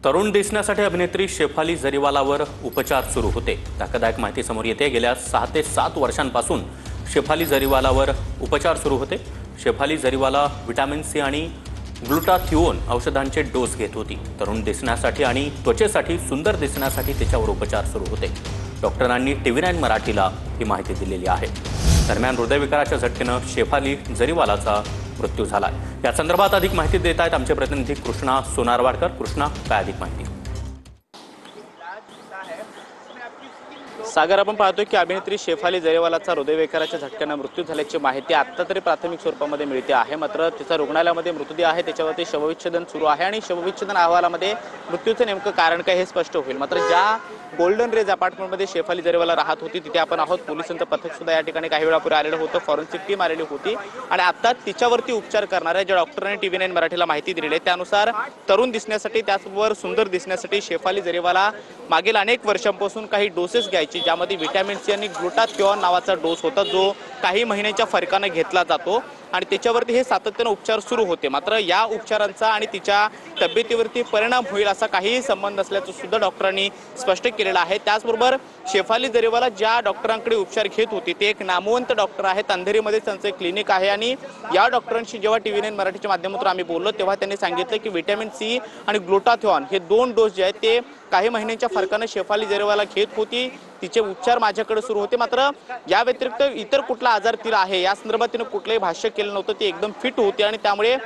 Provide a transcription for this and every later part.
तरुण दिसण्यासाठी अभिनेत्री शेफाली जरीवालावर उपचार सुरू होते। धक्कादायक माहिती समोर येते। गेल्या 6 ते 7 वर्षांपासून शेफाली जरीवालावर उपचार सुरू होते। शेफाली जरीवाला व्हिटॅमिन सी आणि ग्लुटाथिओन औषधांचे डोस घेत होती। तरुण दिसण्यासाठी आणि त्वचेसाठी सुंदर दिसण्यासाठी तिच्यावर उपचार सुरू होते। डॉक्टरांनी TV9 मराठीला ही माहिती दिलेली आहे। दरम्यान हृदयविकाराच्या झटक्याने शेफाली जरीवालाचा मृत्यू झाला। या संदर्भात अधिक माहिती देत आहेत आमचे प्रतिनिधी कृष्णा सोनारवाडकर। कृष्णा, काय अधिक माहिती? सागर, आपण पाहतोय की अभिनेत्री शेफाली जरीवालाचा हृदयविकाराच्या झटक्याने मृत्यू झाल्याची माहिती आता तरी प्राथमिक स्वरूपामध्ये मिळते आहे। मात्र तिचा रुग्णालयामध्ये मृतदेह आहे, त्याच्यावरती शवविच्छेदन सुरू आहे आणि शवविच्छेदन अहवालामध्ये मृत्यूचं नेमकं कारण काय हे स्पष्ट होईल। मात्र ज्या गोल्डन रेज अपार्टमेंटमध्ये शेफाली जरीवाला राहत होती तिथे आपण आहोत। पोलिसांचं पथक सुद्धा या ठिकाणी काही वेळापूर्वी आलेलं होतं, फॉरेन्सिक टीम आलेली होती आणि आता तिच्यावरती उपचार करणाऱ्या ज्या डॉक्टरांनी TV9 मराठीला माहिती दिलेली आहे त्यानुसार तरुण दिसण्यासाठी त्याचबरोबर सुंदर दिसण्यासाठी शेफाली जरीवाला मागील अनेक वर्षांपासून काही डोसेस घ्यायची, ज्यामध्ये व्हिटॅमिन सी आणि ग्लुटाथिओन नावाचा डोस होता जो काही महिन्यांच्या फरकाने घेतला जातो आणि त्याच्यावरती हे सातत्याने उपचार सुरू होते। मात्र या उपचारांचा आणि तिच्या तब्येतीवरती परिणाम होईल असा काहीही संबंध नसल्याचं सुद्धा डॉक्टरांनी स्पष्ट केलेलं आहे। त्याचबरोबर शेफाली जरीवाला ज्या डॉक्टरांकडे उपचार घेत होती ते एक नामवंत डॉक्टर आहेत, अंधेरीमध्ये त्यांचं एक क्लिनिक आहे आणि या डॉक्टरांशी जेव्हा TV9 मराठीच्या माध्यमातून आम्ही बोललो तेव्हा त्यांनी सांगितलं की व्हिटॅमिन सी आणि ग्लुटाथिओन हे 2 डोस जे आहेत ते काही महिन्यांच्या फरकाने शेफाली जरीवाला घेत होती। तिचे उपचार माझ्याकडे सुरू होते, मात्र या व्यतिरिक्त इतर कुठला आजार तिला आहे या संदर्भात तिने कुठलंही भाष्य केलं नव्हतं। ती एकदम फिट होती आणि त्यामुळे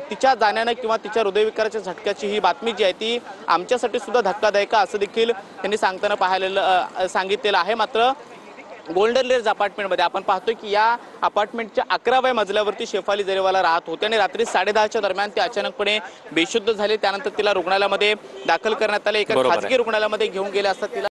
तिच्या जाण्याने किंवा तिच्या हृदयविकाराच्या झटक्याची ही बातमी जी आहे ती आमच्यासाठी सुद्धा धक्कादायक असं देखील त्यांनी सांगितलेलं आहे। मात्र गोल्डन रेज अपार्टमेंटमध्ये आपण पाहतोय की या अपार्टमेंटच्या 11व्या मजल्यावरती शेफाली जरीवाला राहत होते आणि रात्री 10:30च्या दरम्यान ती अचानकपणे बेशुद्ध झाली। त्यानंतर तिला रुग्णालयामध्ये दाखल करण्यात आले। एका खाजगी रुग्णालयामध्ये घेऊन गेले असता तिला